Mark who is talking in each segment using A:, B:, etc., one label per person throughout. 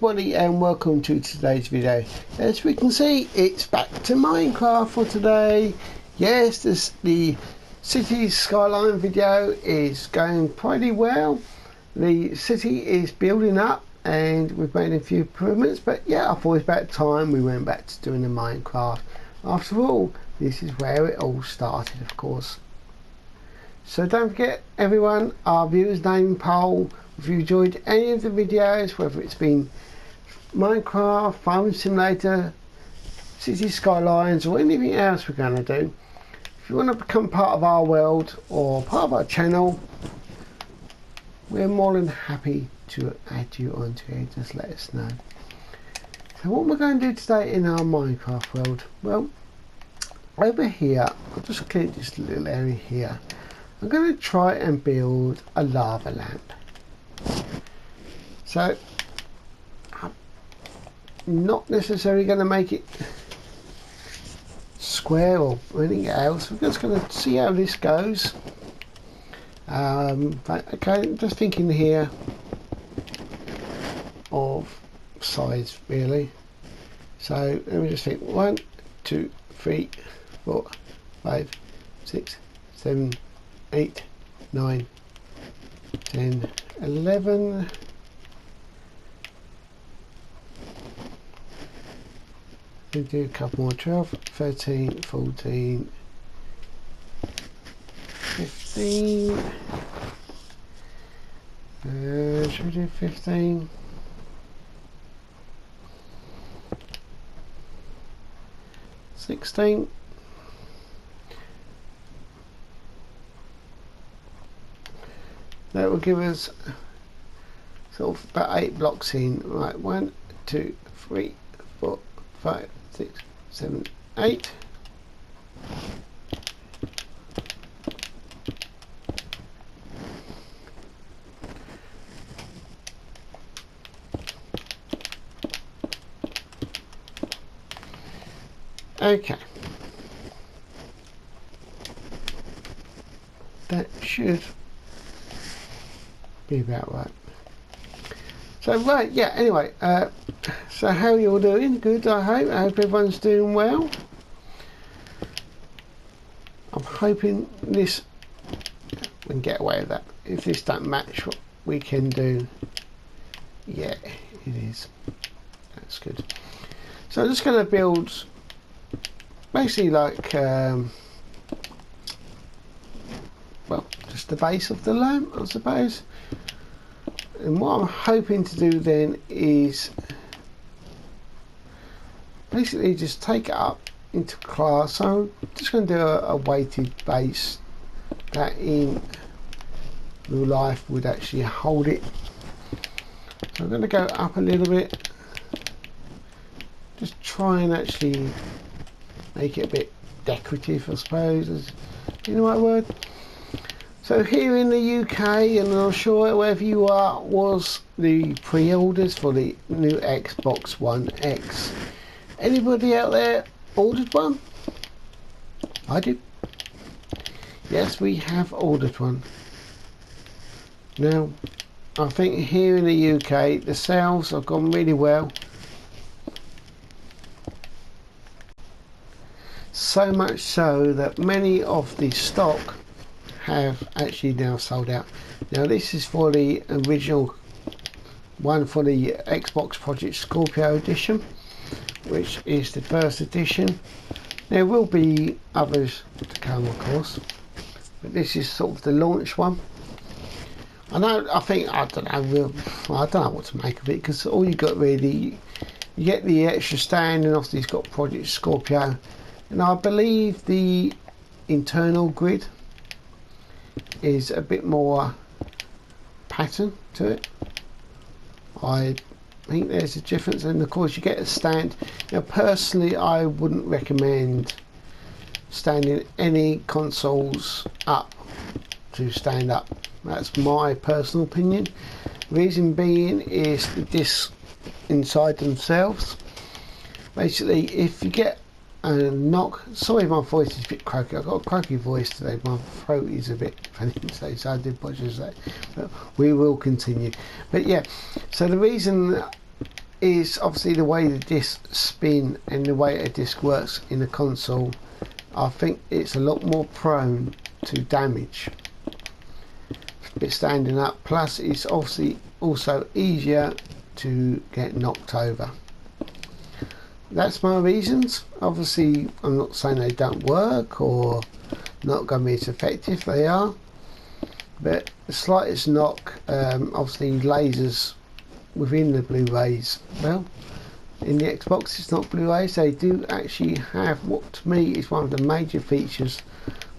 A: everybody and welcome to today's video. As we can see, it's back to Minecraft for today. Yes, the city skyline video is going pretty well. The city is building up and we've made a few improvements, but yeah, I thought it's about time we went back to doing the Minecraft. After all, this is where it all started, of course. So don't forget, everyone, our viewers name poll. If you enjoyed any of the videos, whether it's been Minecraft, Farming Simulator, City Skylines or anything else we're going to do, if you want to become part of our world or part of our channel, we're more than happy to add you onto it. Just let us know. So what we're going to do today in our Minecraft world, well, over here, I'll just clear this little area here. I'm going to try and build a lava lamp. So I'm not necessarily going to make it square or anything else. We're just going to see how this goes. But okay, just thinking here of size really. So let me just think: 1, 2, 3, 4, 5, 6, 7, 8, 9, 10, 11. We do a couple more: 12, 13, 14, 15. Should we do 15? 16. That will give us sort of about 8 blocks in. Right, 1, 2, 3, 4, 5, 6, 7, 8. Okay. That should be about right. So right, yeah, anyway, so how are you all doing? Good, I hope everyone's doing well. I'm hoping this, we can get away with that. If this don't match what we can do, yeah, it is. That's good. So I'm just going to build basically like, well, just the base of the lamp, I suppose. And what I'm hoping to do then is basically just take it up into class. So I'm just going to do a weighted base that in real life would actually hold it. So I'm going to go up a little bit, just try and actually make it a bit decorative, I suppose, is the right word. So here in the UK, and I'm sure wherever you are, was the pre-orders for the new Xbox One X. Anybody out there ordered one? I did. Yes, we have ordered one. Now, I think here in the UK, the sales have gone really well. So much so that many of the stock have actually now sold out. Now this is for the original one for the Xbox Project Scorpio edition, which is the first edition. There will be others to come, of course, but this is sort of the launch one. I don't know what to make of it, because all you got really, you get the extra stand, and obviously it's got Project Scorpio, and I believe the internal grid is a bit more pattern to it. I think there's a difference, and of course you get a stand. Now personally, I wouldn't recommend standing any consoles up to stand up. That's my personal opinion. Reason being is the discs inside themselves. Basically, if you get a knock, sorry my voice is a bit croaky, I've got a croaky voice today, my throat is a bit funny today, so I do apologise for that, but we will continue. But yeah, so the reason is obviously the way the discs spin and the way a disc works in a console. I think it's a lot more prone to damage. It's standing up, plus it's obviously also easier to get knocked over. That's my reasons. Obviously I'm not saying they don't work or not going to be as effective. They are, but the slightest knock, obviously lasers within the Blu-rays, well, in the Xbox it's not Blu-rays, they do actually have what to me is one of the major features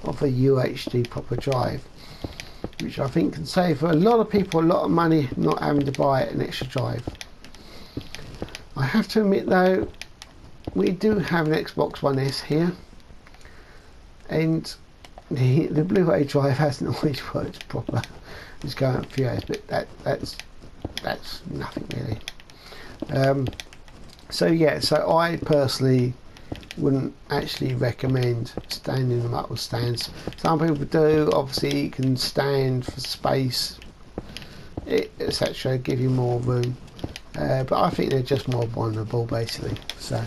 A: of a UHD proper drive, which I think can save for a lot of people a lot of money not having to buy an extra drive. I have to admit though, we do have an Xbox One S here, and the Blu-ray drive hasn't always worked proper. It's going up a few hours, but that's nothing really. So yeah, so I personally wouldn't actually recommend standing them up with stands. Some people do, obviously you can stand for space, etc., give you more room, but I think they're just more vulnerable basically. So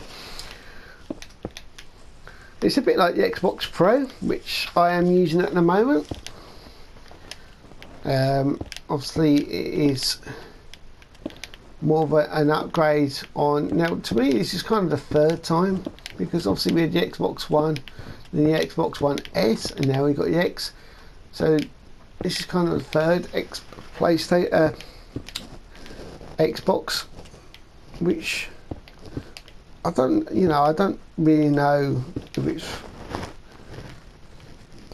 A: it's a bit like the Xbox Pro, which I am using at the moment. Obviously it is more of an upgrade on, now to me this is kind of the third time, because obviously we had the Xbox One, then the Xbox One S, and now we got the X, so this is kind of the third PlayStation Xbox, which I don't really know if it's,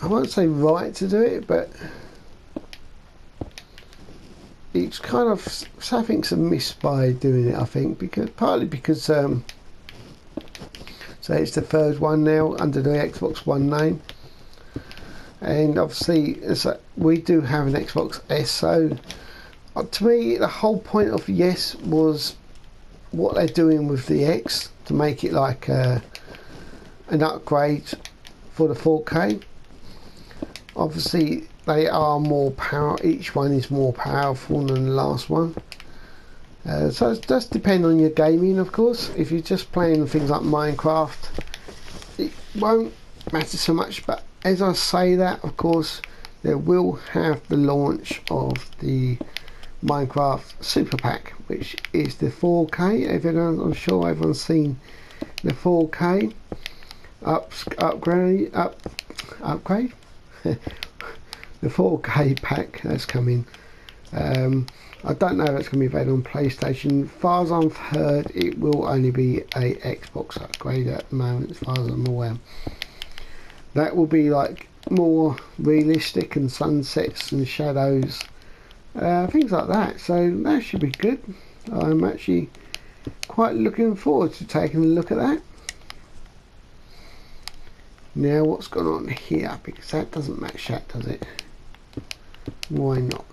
A: I won't say right to do it, but it's kind of something's amiss by doing it, I think, because partly because so it's the third one now under the Xbox One name, and obviously we do have an Xbox S, so to me the whole point of the S was what they're doing with the X to make it like an upgrade for the 4K. Obviously they are more power, each one is more powerful than the last one, so it does depend on your gaming, of course. If you're just playing things like Minecraft, it won't matter so much, but as I say that, of course they will have the launch of the Minecraft Super Pack, which is the 4K. I'm sure everyone's seen the 4K upgrade the 4K pack that's coming. I don't know if it's going to be available on PlayStation. As far as I've heard, it will only be a Xbox upgrade at the moment, as far as I'm aware. That will be like more realistic and sunsets and shadows, things like that, so that should be good. I'm actually quite looking forward to taking a look at that. Now what's gone on here, because that doesn't match that, does it? Why not?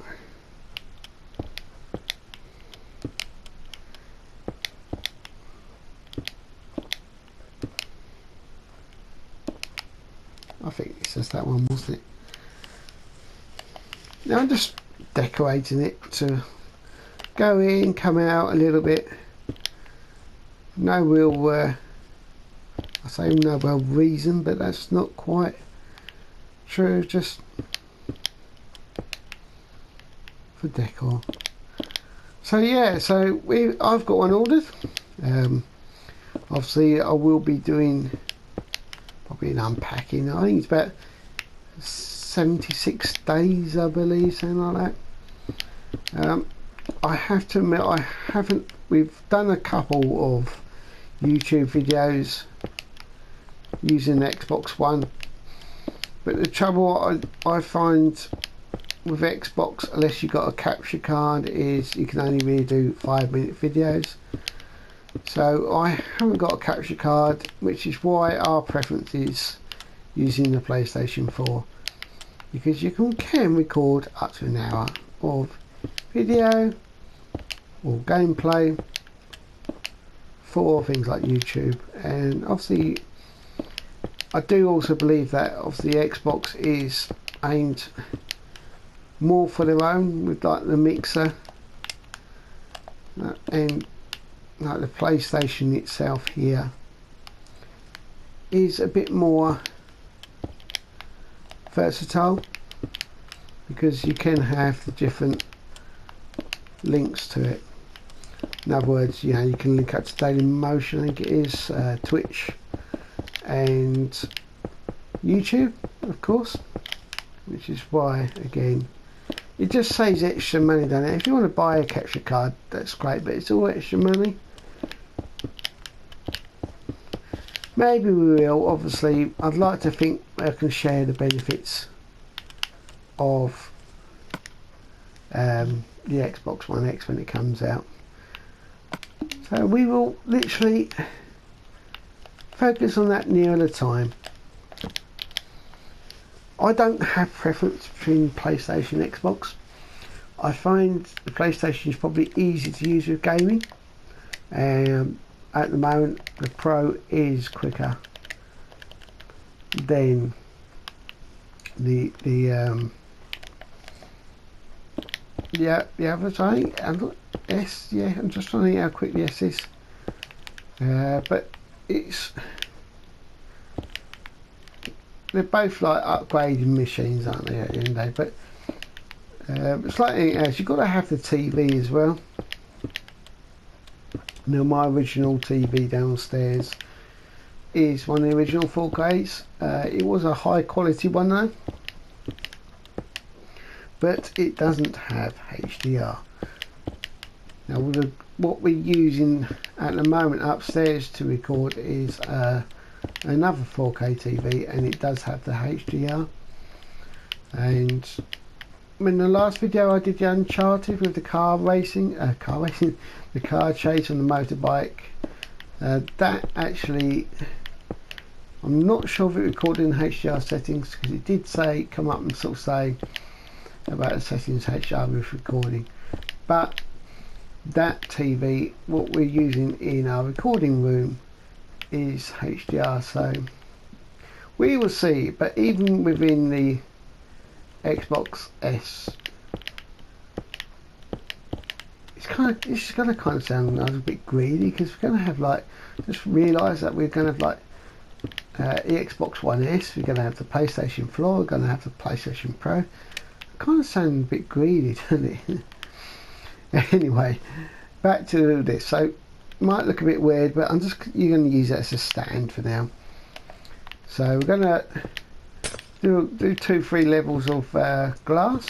A: I think it's just that one, wasn't it? Now I'm just decorating it to go in, come out a little bit. No real, I say no real reason, but that's not quite true, just for decor. So yeah, so I've got one ordered. Obviously I will be doing probably an unpacking. I think it's about 76 days, I believe, something like that. I have to admit, we've done a couple of YouTube videos using the Xbox One, but the trouble I find with Xbox, unless you've got a capture card, is you can only really do 5-minute videos. So I haven't got a capture card, which is why our preference is using the PlayStation 4, because you can record up to an hour of video or gameplay for things like YouTube. And obviously I do also believe that obviously Xbox is aimed more for their own, with like the mixer, and like the PlayStation itself here is a bit more versatile, because you can have the different links to it. In other words, you know, you can link up to Daily Motion, I think it is, Twitch and YouTube, of course, which is why, again, it just saves extra money, doesn't it? If you want to buy a capture card, that's great, but it's all extra money. Maybe we will. Obviously, I'd like to think I can share the benefits of the Xbox One X when it comes out. So we will literally focus on that nearer the time. I don't have preference between PlayStation and Xbox. I find the PlayStation is probably easy to use with gaming. At the moment, the Pro is quicker than the other thing. S, yeah, I'm just trying to think how quick the S is. But they're both like upgrading machines, aren't they, at the end of the day? But it's like anything else, you've got to have the TV as well. Now, my original TV downstairs is one of the original 4Ks. It was a high quality one though, but it doesn't have HDR. Now, what we're using at the moment upstairs to record is another 4K TV, and it does have the HDR. And in the last video I did the Uncharted with the car racing, the car chase on the motorbike. That actually, I'm not sure if it recorded in HDR settings, because it did say, come up and sort of say about the settings HDR with recording. But that TV, what we're using in our recording room, is HDR, so we will see. But even within the Xbox S, it's going to kind of sound a bit greedy, because we're going to have, like, just realise that we're going to have like the Xbox One S, we're going to have the PlayStation 4, we're going to have the PlayStation Pro. It kind of sounds a bit greedy, doesn't it? Anyway, back to this. So it might look a bit weird, but you're going to use it as a stand for now. So we're going to do 2-3 levels of glass.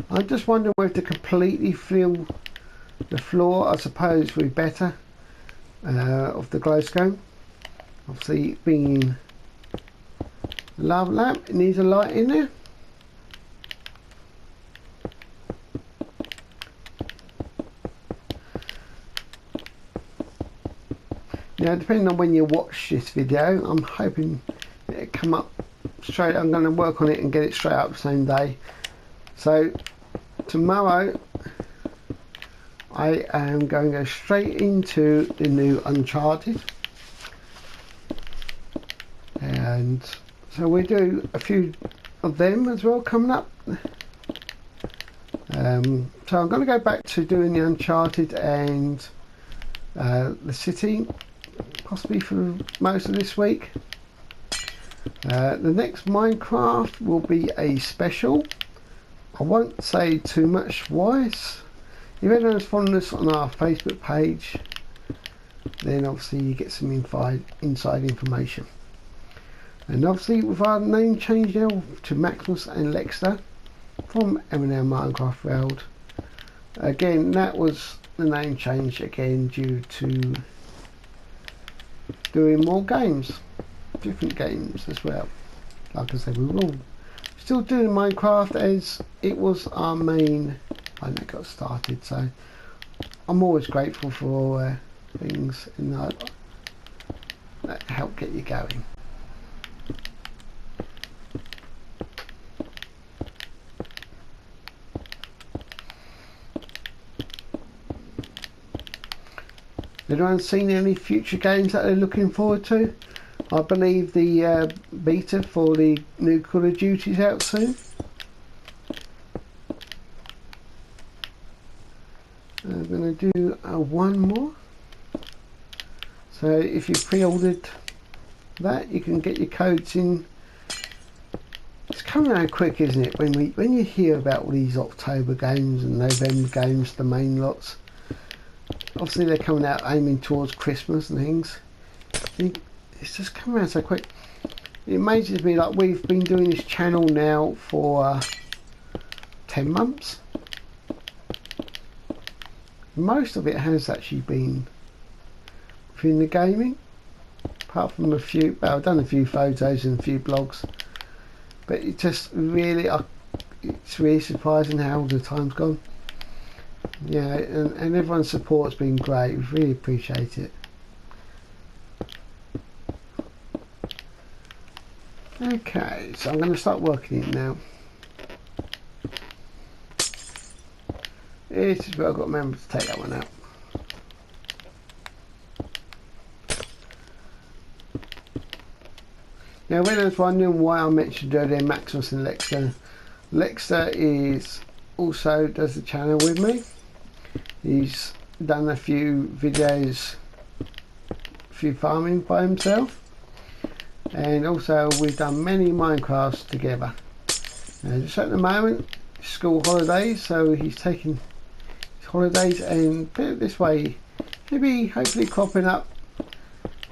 A: I'm just wondering whether to completely fill the floor. I suppose would be better of the glow scone. Obviously, being a lava lamp, it needs a light in there. Now, depending on when you watch this video, I'm hoping it'll come up straight. I'm going to work on it and get it straight up the same day. So tomorrow I am going to go straight into the new Uncharted, and so we do a few of them as well coming up. So I'm going to go back to doing the Uncharted and the city, possibly for most of this week. The next Minecraft will be a special. I won't say too much why. If anyone's following us on our Facebook page, then obviously you get some inside information. And obviously with our name change now to Maxmus and Lexter from M&M Minecraft World, again that was the name change again due to doing more games, different games as well. Like I said, we will still doing Minecraft as it was our main when it got started, so I'm always grateful for things in that help get you going. Anyone seen any future games that they're looking forward to? I believe the beta for the new Call of Duty is out soon. I'm going to do one more. So if you pre-ordered that, you can get your codes in. It's coming around quick, isn't it? When you hear about all these October games and November games, the main lots. Obviously they're coming out aiming towards Christmas and things. It's just coming around so quick. It amazes me, like we've been doing this channel now for 10 months. Most of it has actually been within the gaming, apart from a few. Well, I've done a few photos and a few blogs, but it just really, it's really surprising how the time's gone. Yeah, and everyone's support's been great. We really appreciate it. Okay, so I'm going to start working it now. This is where I've got to remember to take that one out. Now, when I was wondering why I mentioned earlier Maxmus and Lexter, Lexter does the channel with me. He's done a few videos, a few farming by himself, and also we've done many Minecrafts together. Now, just at the moment, school holidays, so he's taking his holidays, and put it this way, maybe hopefully cropping up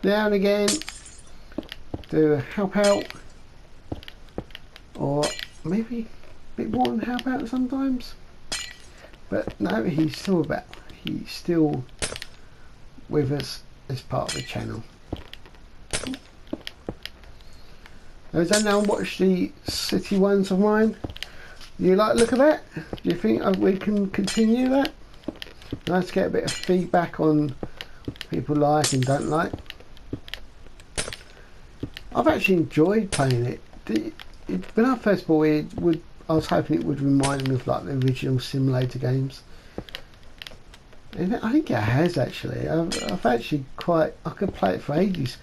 A: now and again to help out, or maybe a bit more than help out sometimes. But no, he's still with us as part of the channel. Has anyone watched the city ones of mine? You like the look of that? Do you think we can continue that? Nice to get a bit of feedback on what people like and don't like. I've actually enjoyed playing it. When I first bought it, I was hoping it would remind me of like the original simulator games. And I think it has actually. I've actually I could play it for ages.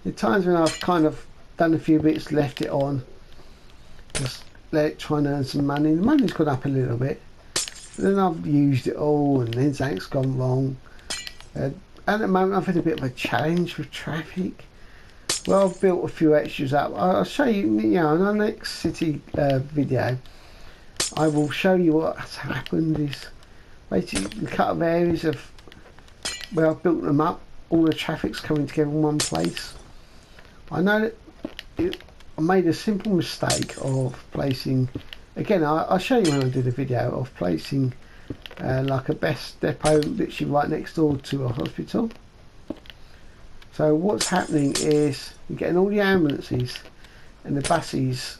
A: There are times when I've kind of done a few bits, left it on, just let it try and earn some money. The money's gone up a little bit. Then I've used it all and then something's gone wrong. At the moment I've had a bit of a challenge with traffic. Well, I've built a few extras up. I'll show you, in our next city video, I will show you what's happened. Is basically the cut of areas of where I've built them up, all the traffic's coming together in one place. I know that I made a simple mistake of placing, again I'll show you when I do the video, of placing like a best depot literally right next door to a hospital. So what's happening is you're getting all the ambulances and the buses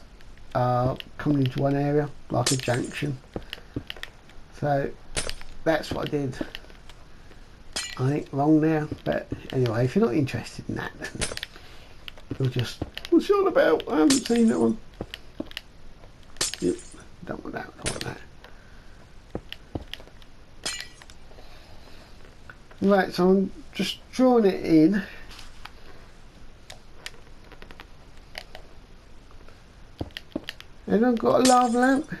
A: are coming into one area, like a junction. So that's what I did. I think wrong there, but anyway, if you're not interested in that, then you'll just, what's it all about? I haven't seen that one. Yep, don't want that, don't want that. Right, so I'm just drawing it in. And I've got a lava lamp.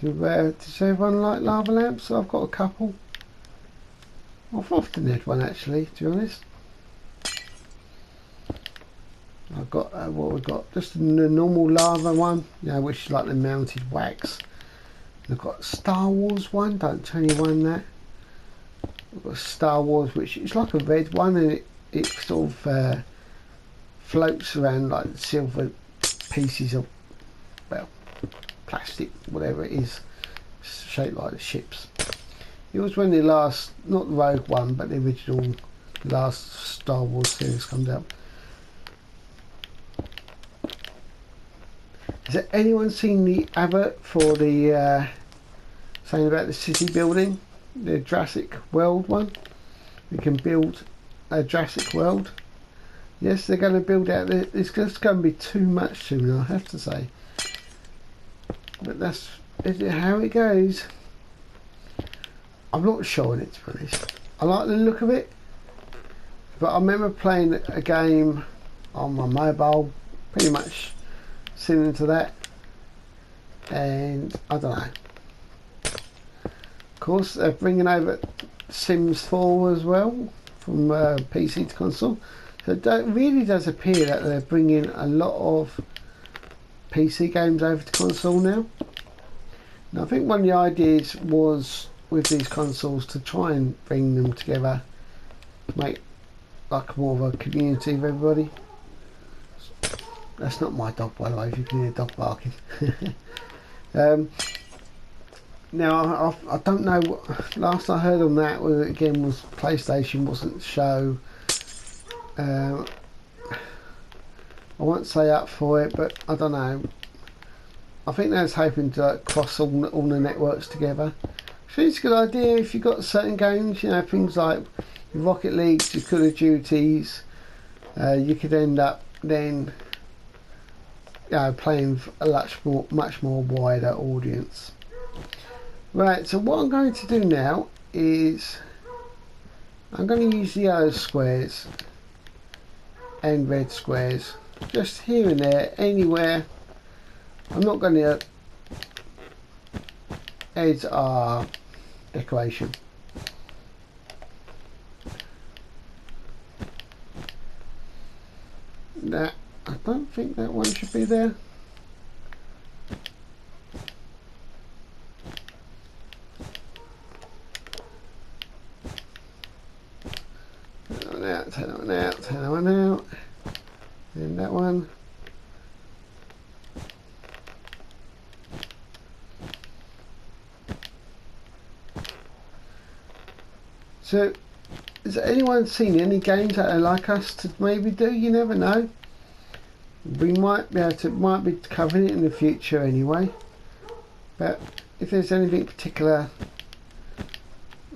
A: Does everyone like lava lamps? I've got a couple. I've often had one actually, to be honest. I've got what we've got, just the normal lava one, which is like the mounted wax. I've got Star Wars one, don't tell anyone that. I've got Star Wars, which is like a red one, and it sort of floats around like silver pieces of, well, plastic, whatever it is, shaped like the ships. It was when the last, not the Rogue One, but the original last Star Wars series comes out. Has anyone seen the advert for the saying about the city building, the Jurassic World one? We can build a Jurassic World. Yes, they're going to build out there. It's just going to be too much soon, I have to say. But that's how it goes. I'm not sure on it, to be honest. I like the look of it, but I remember playing a game on my mobile, pretty much similar to that, and I don't know. Of course, they're bringing over Sims 4 as well from PC to console, so it really does appear that they're bringing a lot of PC games over to console now. And I think one of the ideas was with these consoles to try and bring them together, make like more of a community of everybody. That's not my dog, by the way, if you can hear a dog barking. Now I don't know what, last I heard on that was PlayStation wasn't show. I won't say up for it, but I don't know. I think they was hoping to cross all the networks together. I think it's a good idea if you've got certain games, you know, things like Rocket League, your Call of Duties, you could end up then, you know, playing for a much more wider audience. Right, so what I'm going to do now is I'm going to use the yellow squares and red squares just here and there, anywhere. I'm not going to add our decoration. That, I don't think that one should be there. Take that one out, take that one out, take that one out. And that one. So, has anyone seen any games that they'd like us to maybe do? You never know. We might be covering it in the future anyway. But if there's anything particular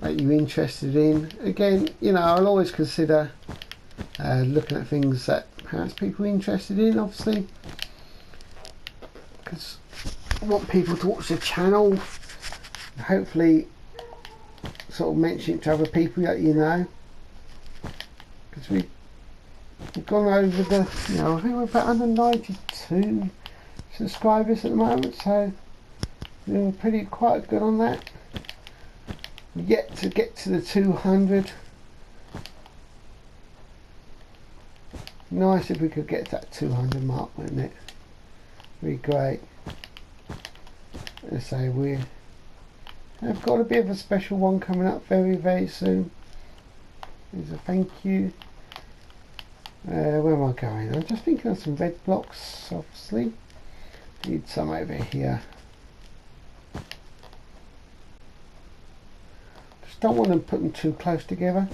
A: that you're interested in, again, you know, I'll always consider looking at things that perhaps people are interested in, obviously, because I want people to watch the channel. Hopefully sort of mention it to other people that you know, because we've gone over the, you know, I think we're about 192 subscribers at the moment, so we're pretty quite good on that. Yet to get to the 200. Nice if we could get to that 200 mark, wouldn't it? Be great. Let's say I've got a bit of a special one coming up very, very soon. There's a thank you. Where am I going? I'm just thinking of some red blocks, obviously. Need some over here. Just don't want them put them too close together.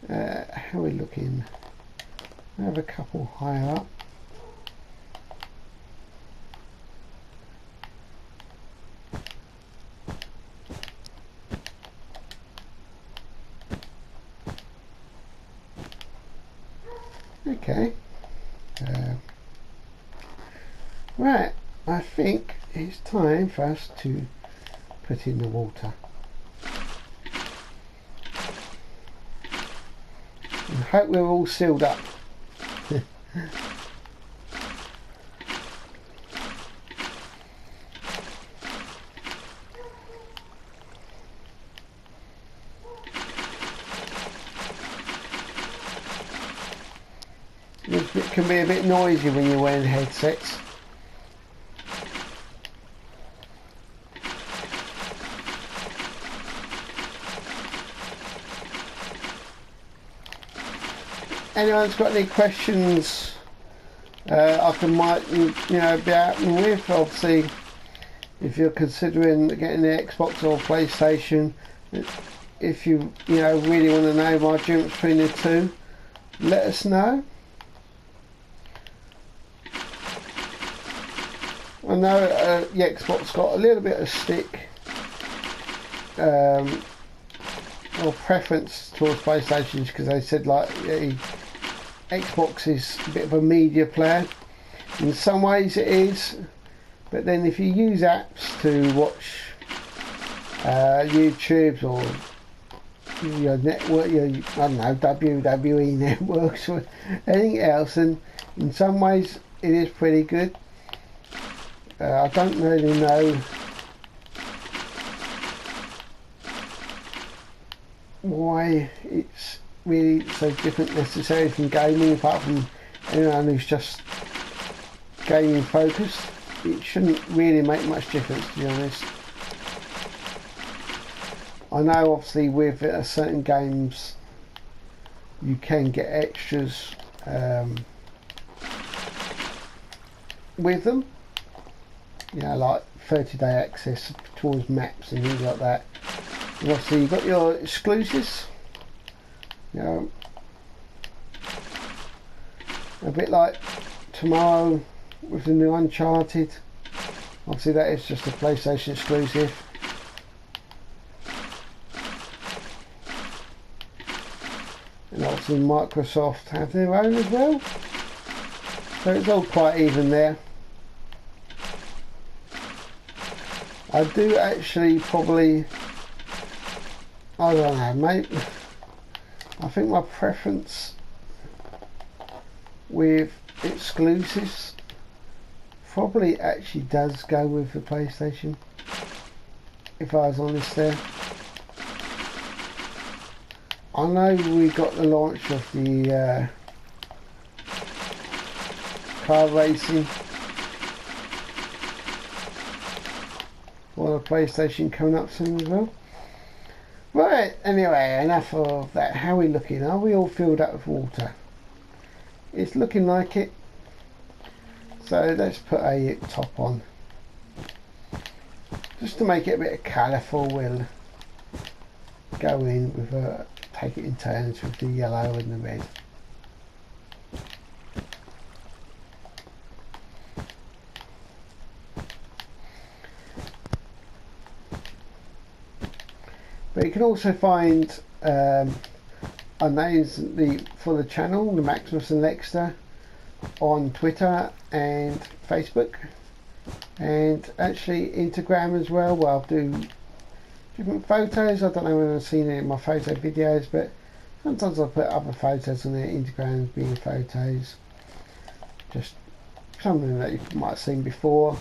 A: How are we looking? I have a couple higher up. Okay. Right, I think it's time for us to put in the water. I hope we're all sealed up. It can be a bit noisy when you're wearing headsets. Anyone's got any questions I can might be helping with? Obviously, if you're considering getting the Xbox or PlayStation, if you really want to know my difference between the two, let us know. I know the Xbox got a little bit of stick or preference towards PlayStation because they said like Xbox is a bit of a media player. In some ways it is, but then if you use apps to watch YouTubes or your network, your, I don't know, WWE networks or anything else, and in some ways it is pretty good. I don't really know why it's really so different necessarily from gaming, apart from anyone who's just gaming focused. It shouldn't really make much difference, to be honest. I know obviously with certain games you can get extras with them, you know, like 30-day access towards maps and things like that. And obviously you've got your exclusives, you know, a bit like tomorrow with the new Uncharted. Obviously that is just a PlayStation exclusive. And obviously Microsoft have their own as well, so it's all quite even there. I do actually probably, I don't know, mate, I think my preference with exclusives probably actually does go with the PlayStation, if I was honest there. I know we got the launch of the car racing for the PlayStation coming up soon as well. Right, anyway, enough of that. How are we looking? Are we all filled up with water? It's looking like it. So let's put a top on. Just to make it a bit colourful, we'll go in with a, take it in turns with the yellow and the red. But you can also find our names for the channel, the Maxmus and Lexter, on Twitter and Facebook, and actually Instagram as well, where I'll do different photos. I don't know when I've seen it in my photo videos, but sometimes I'll put other photos on there, Instagram being photos, just something that you might have seen before.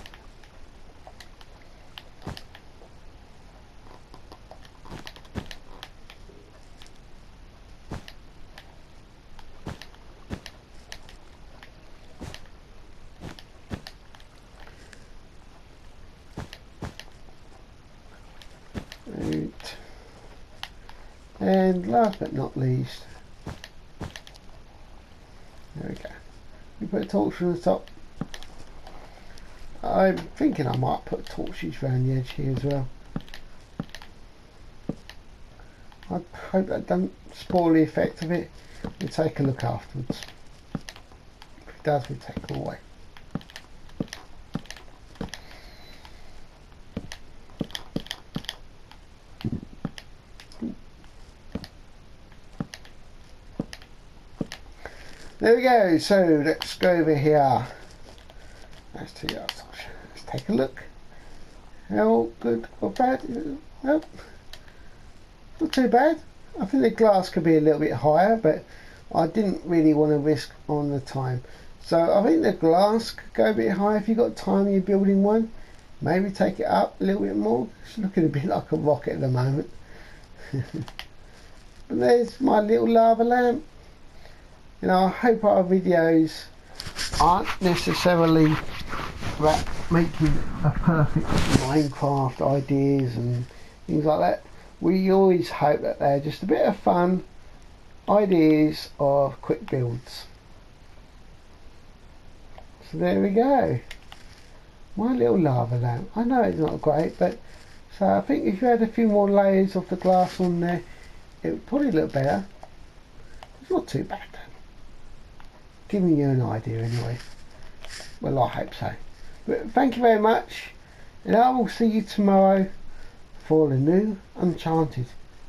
A: And last but not least, there we go, we put a torch on the top. I'm thinking I might put torches around the edge here as well. I hope that doesn't spoil the effect of it. We'll take a look afterwards. If it does, we'll take them away. There we go, so let's go over here. Let's take a look. How good or bad? Nope, not too bad. I think the glass could be a little bit higher, but I didn't really want to risk on the time. So I think the glass could go a bit higher if you've got time and you're building one. Maybe take it up a little bit more. It's looking a bit like a rocket at the moment. But there's my little lava lamp. You know, I hope our videos aren't necessarily making a perfect Minecraft ideas and things like that. We always hope that they're just a bit of fun ideas or quick builds. So there we go. My little lava lamp. I know it's not great, but so I think if you had a few more layers of the glass on there, it would probably look better. It's not too bad. Giving you an idea anyway. Well, I hope so. But thank you very much, and I will see you tomorrow for the new Uncharted.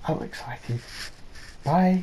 A: I'm excited. Bye.